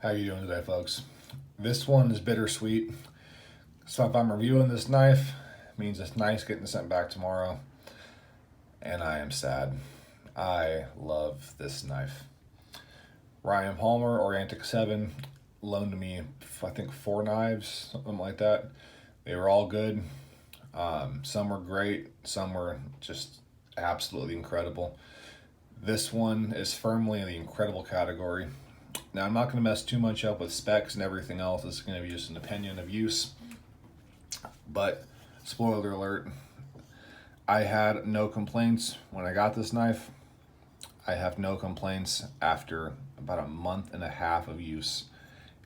How you doing today, folks? This one is bittersweet. So if I'm reviewing this knife, it means this knife's getting sent back tomorrow, and I am sad. I love this knife. Ryan Palmer, Orientic 7, loaned me, I think, 4 knives, something like that. They were all good. Some were great, some were just absolutely incredible. This one is firmly in the incredible category. Now, I'm not going to mess too much up with specs and everything else. This is going to be just an opinion of use. But, spoiler alert, I had no complaints when I got this knife. I have no complaints after about a month and a half of use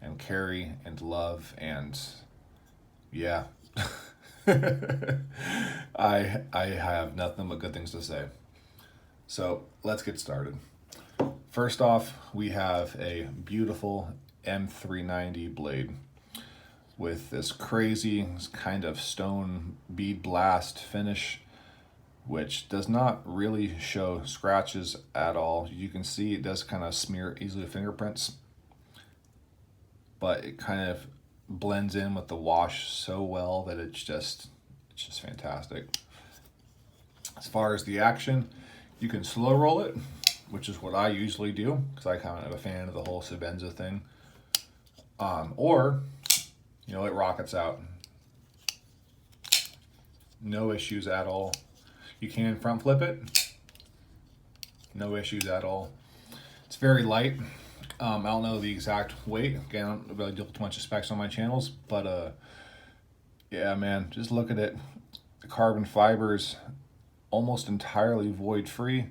and carry and love and yeah. I have nothing but good things to say. So let's get started. First off, we have a beautiful M390 blade with this crazy kind of stone bead blast finish, which does not really show scratches at all. You can see it does kind of smear easily fingerprints, but it kind of blends in with the wash so well that it's just fantastic. As far as the action, you can slow roll it, which is what I usually do because I kind of a fan of the whole Sebenza thing. Or, it rockets out. No issues at all. You can front flip it. No issues at all. It's very light. I don't know the exact weight. Again, I don't really deal with too much of specs on my channels, but yeah, man, just look at it. The carbon fibers almost entirely void free.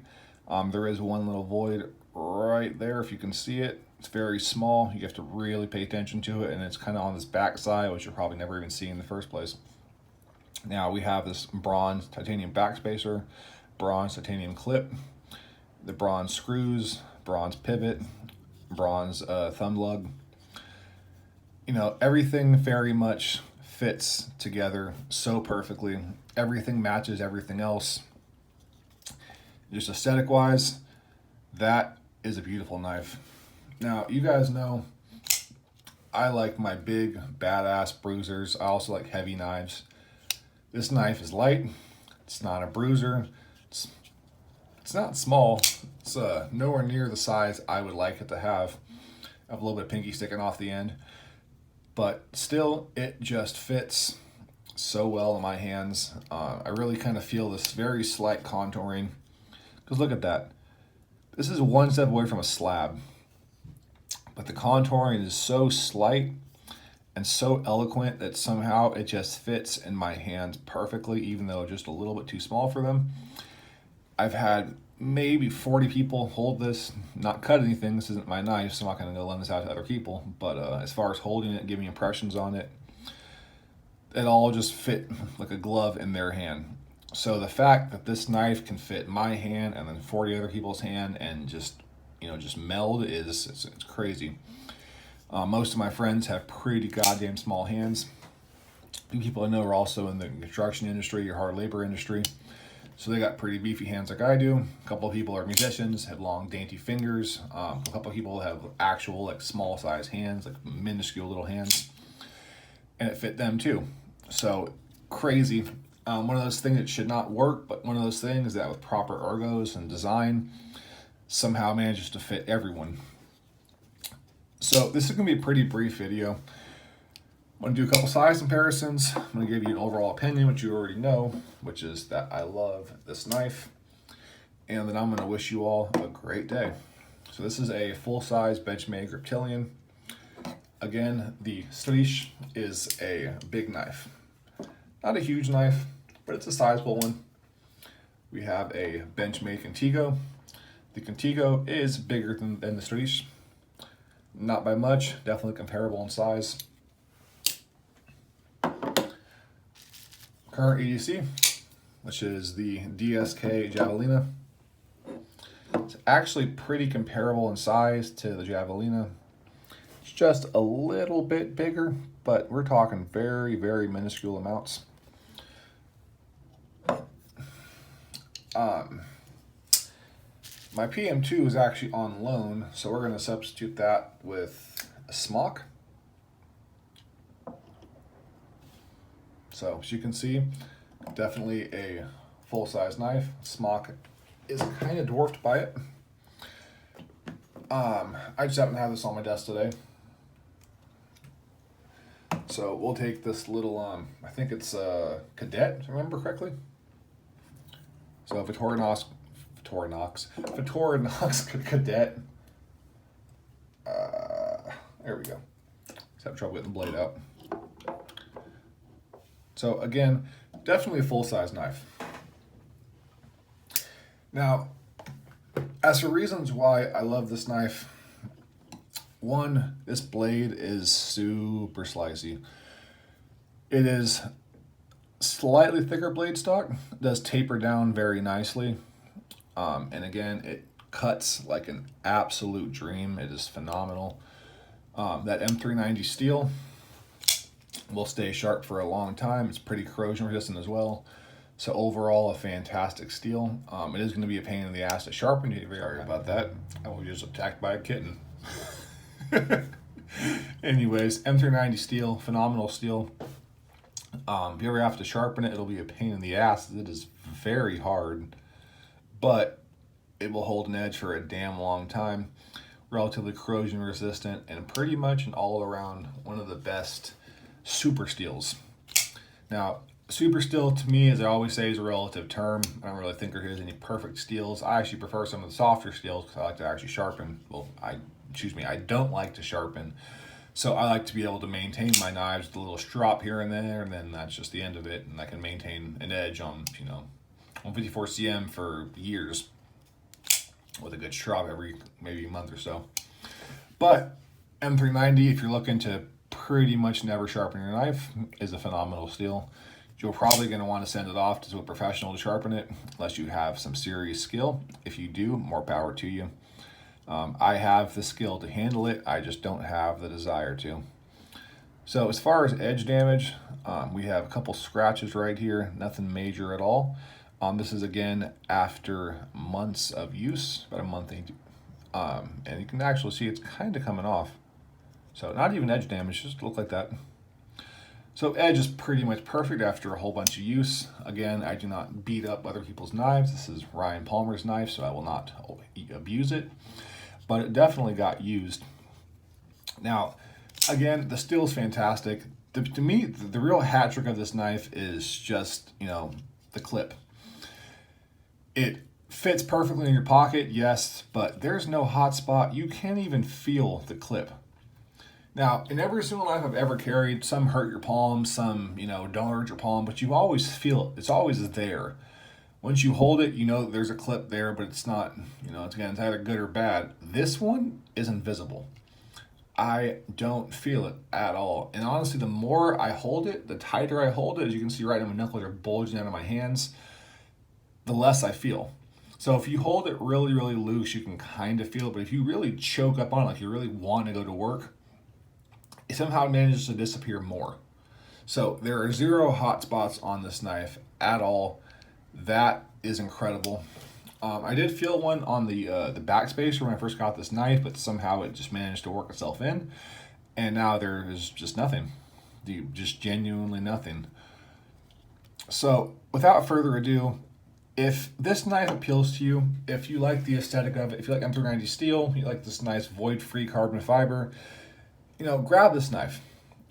There is one little void right there if you can see it. It's very small. You have to really pay attention to it, and it's kind of on this back side, which you'll probably never even see in the first place. Now we have this bronze titanium backspacer, bronze titanium clip, the bronze screws, bronze pivot, bronze thumb lug. Everything very much fits together so perfectly. Everything matches everything else. Just aesthetic wise, that is a beautiful knife. Now, you guys know I like my big badass bruisers. I also like heavy knives. This knife is light. It's not a bruiser. It's not small. It's nowhere near the size I would like it to have. I have a little bit of pinky sticking off the end, but still, it just fits so well in my hands. I really kind of feel this very slight contouring. Because look at that. This is one step away from a slab. But the contouring is so slight and so eloquent that somehow it just fits in my hands perfectly, even though just a little bit too small for them. I've had maybe 40 people hold this, not cut anything. This isn't my knife, so I'm not going to go lend this out to other people. But as far as holding it, giving impressions on it, it all just fit like a glove in their hand. So the fact that this knife can fit my hand and then 40 other people's hand and just meld it's crazy. Most of my friends have pretty goddamn small hands. People I know are also in the construction industry or hard labor industry, so they got pretty beefy hands like I do. A couple of people are musicians, have long dainty fingers. A couple of people have actual small size hands, like minuscule little hands, and it fit them too. So crazy. One of those things that should not work, but one of those things that with proper ergos and design somehow manages to fit everyone. So this is going to be a pretty brief video. I'm going to do a couple size comparisons. I'm going to give you an overall opinion, which you already know, which is that I love this knife. And then I'm going to wish you all a great day. So this is a full-size Benchmade Reptilian. Again, the Strizh is a big knife. Not a huge knife, but it's a sizable one. We have a Benchmade Contigo. The Contigo is bigger than the Strizh. Not by much, definitely comparable in size. Current EDC, which is the DSK Javelina. It's actually pretty comparable in size to the Javelina. It's just a little bit bigger, but we're talking very, very minuscule amounts. My PM2 is actually on loan, so we're going to substitute that with a smock. So as you can see, definitely a full-size knife. Smock is kind of dwarfed by it. I just happen to have this on my desk today. So we'll take this little, I think it's Cadet, if I remember correctly. So Victorinox Cadet. There we go. Just have trouble getting the blade out. So again, definitely a full-size knife. Now, as for reasons why I love this knife, one, this blade is super slicey. It is slightly thicker blade stock. It does taper down very nicely. And again, it cuts like an absolute dream. It is phenomenal. That M390 steel will stay sharp for a long time. It's pretty corrosion resistant as well. So overall, a fantastic steel. It is going to be a pain in the ass to sharpen. You sorry about that. I was just attacked by a kitten. Anyways, M390 steel, phenomenal steel. If you ever have to sharpen it, it'll be a pain in the ass. It is very hard, but it will hold an edge for a damn long time. Relatively corrosion resistant, and pretty much an all-around one of the best super steels. Now, super steel to me, as I always say, is a relative term. I don't really think there is any perfect steels. I actually prefer some of the softer steels because I like to actually sharpen. Well, I don't like to sharpen. So I like to be able to maintain my knives with a little strop here and there, and then that's just the end of it. And I can maintain an edge on, on 54 cm for years with a good strop every maybe month or so. But M390, if you're looking to pretty much never sharpen your knife, is a phenomenal steel. You're probably going to want to send it off to a professional to sharpen it, unless you have some serious skill. If you do, more power to you. I have the skill to handle it, I just don't have the desire to. So as far as edge damage, we have a couple scratches right here, nothing major at all. This is again after months of use, about a month, and you can actually see it's kind of coming off. So not even edge damage, just look like that. So edge is pretty much perfect after a whole bunch of use. Again, I do not beat up other people's knives. This is Ryan Palmer's knife, so I will not abuse it. But it definitely got used. Now, again, the steel is fantastic. To me, the real hat trick of this knife is just, the clip. It fits perfectly in your pocket, yes, but there's no hot spot. You can't even feel the clip. Now, in every single knife I've ever carried, some hurt your palm, some, don't hurt your palm, but you always feel it. It's always there. Once you hold it, there's a clip there, but it's not, it's either good or bad. This one is invisible. I don't feel it at all. And honestly, the more I hold it, the tighter I hold it, as you can see right now, my knuckles are bulging out of my hands, the less I feel. So if you hold it really, really loose, you can kind of feel it, but if you really choke up on it, like you really want to go to work, it somehow manages to disappear more. So there are 0 hot spots on this knife at all. That is incredible. I did feel one on the backspacer when I first got this knife, but somehow it just managed to work itself in. And now there is just nothing. Just genuinely nothing. So without further ado, if this knife appeals to you, if you like the aesthetic of it, if you like M390 steel, you like this nice void-free carbon fiber, grab this knife.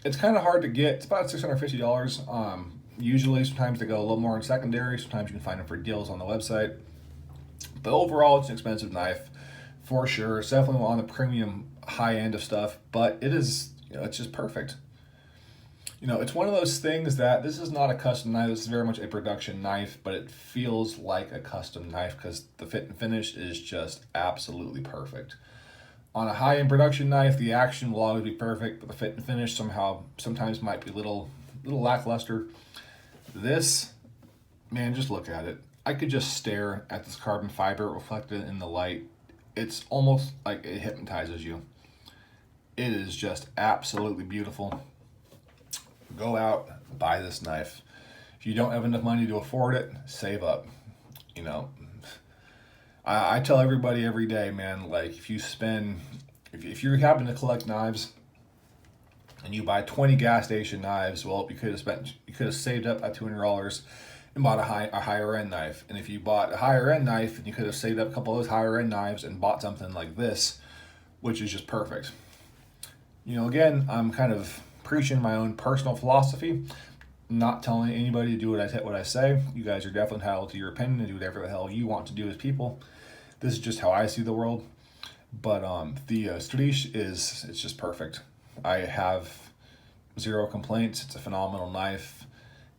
It's kind of hard to get. It's about $650. Usually, sometimes they go a little more in secondary. Sometimes you can find them for deals on the website. But overall, it's an expensive knife for sure. It's definitely on the premium high end of stuff, but it is, it's just perfect. It's one of those things that this is not a custom knife. This is very much a production knife, but it feels like a custom knife because the fit and finish is just absolutely perfect. On a high-end production knife, the action will always be perfect, but the fit and finish sometimes might be a little lackluster. This, man, just look at it. I could just stare at this carbon fiber reflected in the light. It's almost like it hypnotizes you. It is just absolutely beautiful. Go out, buy this knife. If you don't have enough money to afford it, save up. I tell everybody every day, man, like if you happen to collect knives, and you buy 20 gas station knives, well, you could have saved up that $200 and bought a higher end knife. And if you bought a higher end knife, you could have saved up a couple of those higher end knives and bought something like this, which is just perfect. You know, again, I'm kind of preaching my own personal philosophy, not telling anybody to do what I say. You guys are definitely entitled to your opinion and do whatever the hell you want to do as people. This is just how I see the world. But the Strizh it's just perfect. I have zero complaints. It's a phenomenal knife,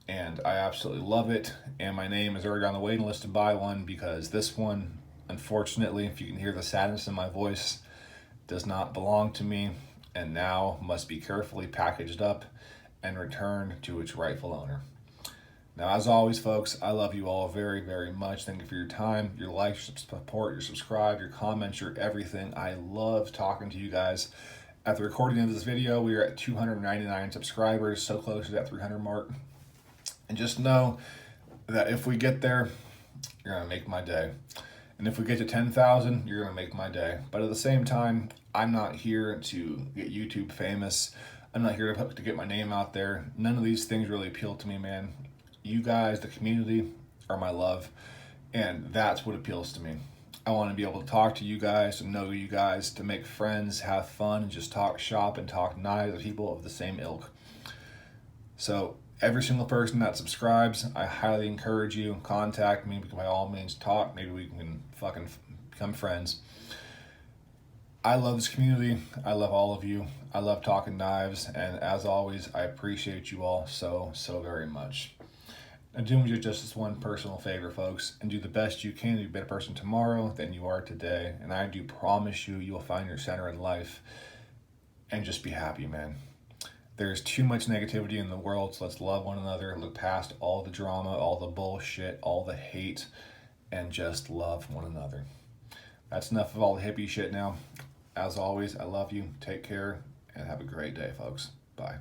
and I absolutely love it. And my name is already on the waiting list to buy one, because this one, unfortunately, if you can hear the sadness in my voice, does not belong to me, and now must be carefully packaged up and returned to its rightful owner. Now, as always, folks, I love you all very, very much. Thank you for your time, your likes, your support, your subscribe, your comments, your everything. I love talking to you guys. At the recording of this video, we are at 299 subscribers, so close to that 300 mark. And just know that if we get there, you're going to make my day. And if we get to 10,000, you're going to make my day. But at the same time, I'm not here to get YouTube famous. I'm not here to get my name out there. None of these things really appeal to me, man. You guys, the community, are my love, and that's what appeals to me. I want to be able to talk to you guys, to know you guys, to make friends, have fun, and just talk shop and talk knives with people of the same ilk. So every single person that subscribes, I highly encourage you, contact me, by all means talk. Maybe we can fucking become friends. I love this community. I love all of you. I love talking knives, and as always, I appreciate you all so very much. Now, do me just this one personal favor, folks, and do the best you can to be a better person tomorrow than you are today. And I do promise you, will find your center in life and just be happy, man. There's too much negativity in the world, so let's love one another, look past all the drama, all the bullshit, all the hate, and just love one another. That's enough of all the hippie shit now. As always, I love you. Take care, and have a great day, folks. Bye.